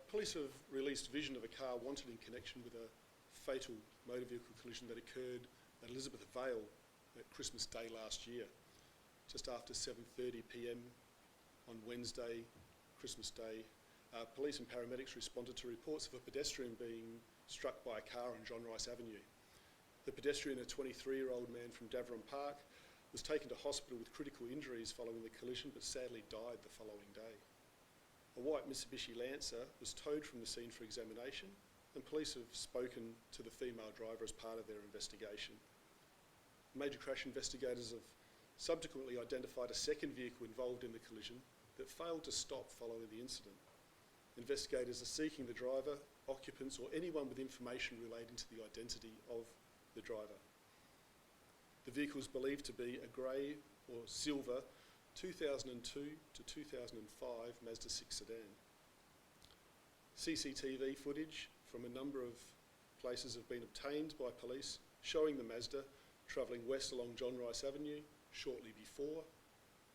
Police have released vision of a car wanted in connection with a fatal motor vehicle collision that occurred at Elizabeth Vale at Christmas Day last year, just after 7:30 p.m. on Wednesday, Christmas Day. Police and paramedics responded to reports of a pedestrian being struck by a car on John Rice Avenue. The pedestrian, a 23-year-old man from Davoren Park, was taken to hospital with critical injuries following the collision, but sadly died the following day. A white Mitsubishi Lancer was towed from the scene for examination, and police have spoken to the female driver as part of their investigation. Major crash investigators have subsequently identified a second vehicle involved in the collision that failed to stop following the incident. Investigators are seeking the driver, occupants, or anyone with information relating to the identity of the driver. The vehicle is believed to be a grey or silver 2002 to 2005 Mazda 6 sedan. CCTV footage from a number of places have been obtained by police showing the Mazda travelling west along John Rice Avenue shortly before,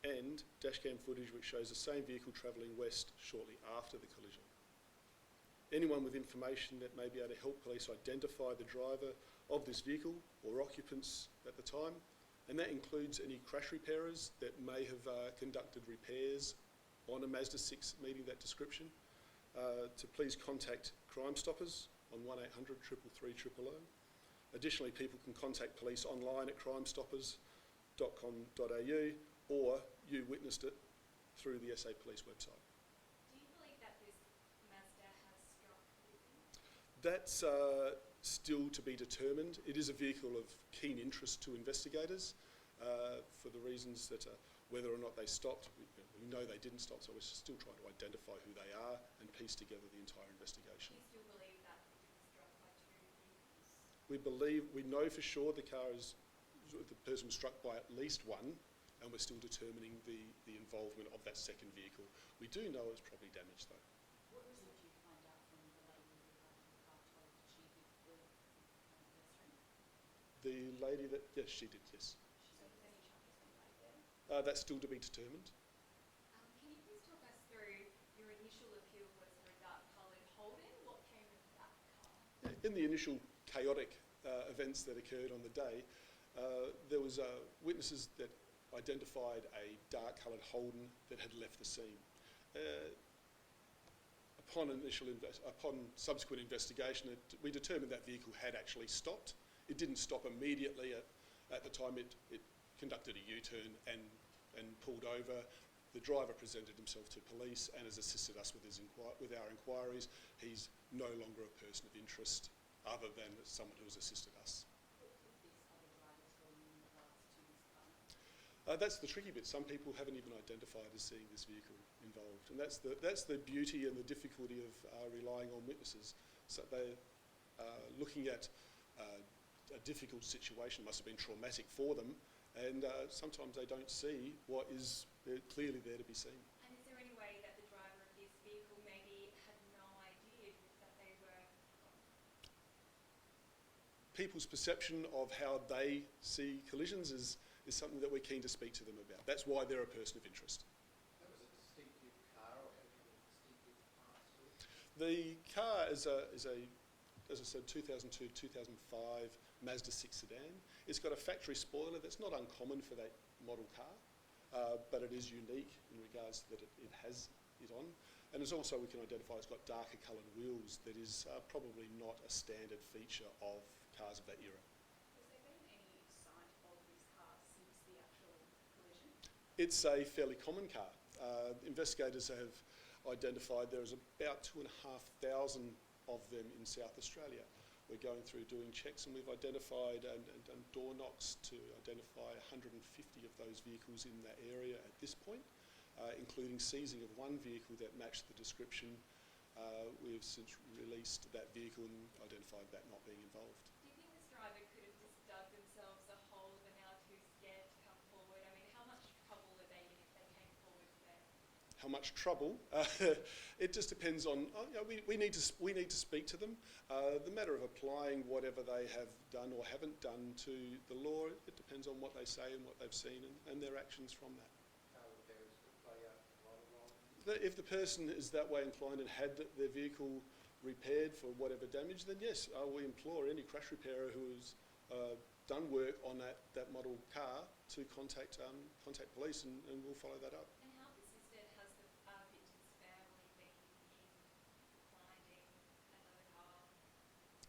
and dashcam footage which shows the same vehicle travelling west shortly after the collision. Anyone with information that may be able to help police identify the driver of this vehicle or occupants at the time, and that includes any crash repairers that may have conducted repairs on a Mazda 6 meeting that description, to please contact Crime Stoppers on 1800 333 000. Additionally, people can contact police online at crimestoppers.com.au, or you witnessed it through the SA Police website. Do you believe that this Mazda has struck victims? That's still to be determined. It is a vehicle of keen interest to investigators for the reasons that whether or not they stopped, we know they didn't stop, so we're still trying to identify who they are and piece together the entire investigation. Do you still believe that it was struck by two vehicles? We know for sure the person was struck by at least one, and we're still determining the involvement of that second vehicle. We do know it's probably damaged though. What result did you find out from the lady who the car told? Did she hit the pedestrian? The lady that, yes, she did, yes. So has any charges been laid there? That's still to be determined. Can you please talk us through your initial appeal was for a dark-coloured Holden? What came of that car? In the initial chaotic events that occurred on the day, there was witnesses that identified a dark-coloured Holden that had left the scene. Upon subsequent investigation, we determined that vehicle had actually stopped. It didn't stop immediately at the time. It conducted a U-turn and pulled over. The driver presented himself to police and has assisted us with our inquiries. He's no longer a person of interest other than someone who has assisted us. What was this other driver told you in regards to this car? That's the tricky bit. Some people haven't even identified as seeing this vehicle involved, and that's the beauty and the difficulty of relying on witnesses. So they're looking at a difficult situation, must have been traumatic for them, and sometimes they don't see what is clearly there to be seen. And is there any way that the driver of this vehicle maybe had no idea that they were... People's perception of how they see collisions is something that we're keen to speak to them about. That's why they're a person of interest. That was a distinctive car, or had you got distinctive parts to it? The car is a, as I said, 2002, 2005 Mazda 6 sedan. It's got a factory spoiler that's not uncommon for that model car, but it is unique in regards to that it has it on. And it's also, we can identify, it's got darker coloured wheels that is probably not a standard feature of cars of that era. Has there been any sight of this car since the actual collision? It's a fairly common car. Investigators have identified there is about 2,500 of them in South Australia. We're going through doing checks, and we've identified and done door knocks to identify 150 of those vehicles in that area at this point, including seizing of one vehicle that matched the description. We've since released that vehicle and identified that not being involved. Do you think this driver could have just dug themselves a hole but now too scared to come forward? I mean, how much trouble are they in if they came forward today? How much trouble? It just depends on. We need to speak to them. The matter of applying whatever they have done or haven't done to the law, it depends on what they say and what they've seen and their actions from that. If the person is that way inclined and had their vehicle repaired for whatever damage, then yes, we implore any crash repairer who has done work on that model car to contact police, and we'll follow that up. And how persistent has the victim's family been in finding another car?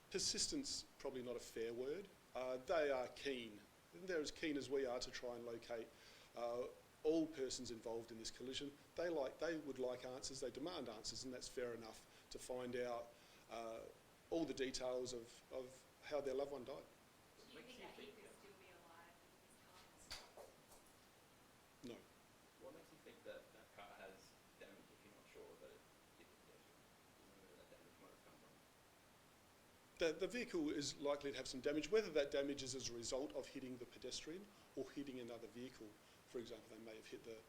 Persistence, probably not a fair word. They are keen. They're as keen as we are to try and locate all persons involved in this collision. They would like answers, they demand answers, and that's fair enough to find out all the details of how their loved one died. Do you think that he could still be alive if his car had stopped? No. What makes you think that that car has damage if you're not sure that it hit the pedestrian? Do you know where that damage might have come from? The vehicle is likely to have some damage, whether that damage is as a result of hitting the pedestrian or hitting another vehicle. For example, they may have hit the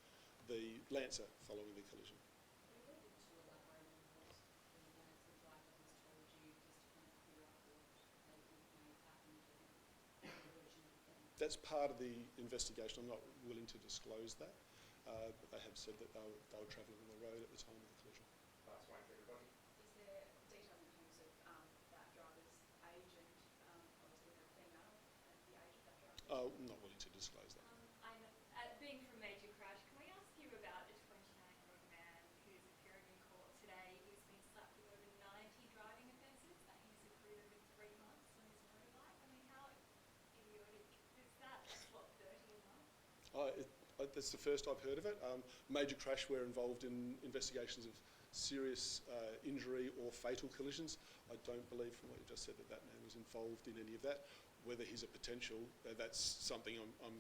Lancer following the collision. Are you able to elaborate on what the Lancer driver has told you, just to kind of clear up what they think may have happened to him, the version of events? That's part of the investigation. I'm not willing to disclose that, but they have said that they were travelling on the road at the time of the collision. Last one for everybody. Is there details in terms of that driver's age and obviously they're a female and the age of that driver? I'm not willing to disclose that. Being from Major Crash, can we ask you about a 29-year-old man who's appearing in court today who's been slapped with over 90 driving offences that he's accrued over 3 months on his motorbike? I mean, how idiotic is that? That's what, 30 a month? That's the first I've heard of it. Major Crash were involved in investigations of serious injury or fatal collisions. I don't believe from what you just said that man was involved in any of that. Whether he's a potential, that's something I'm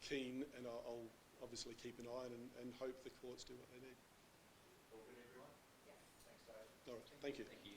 keen, and I'll obviously keep an eye on and hope the courts do what they need. All good, everyone? Yes. Thanks, Dave. All right, thank you. Thank you.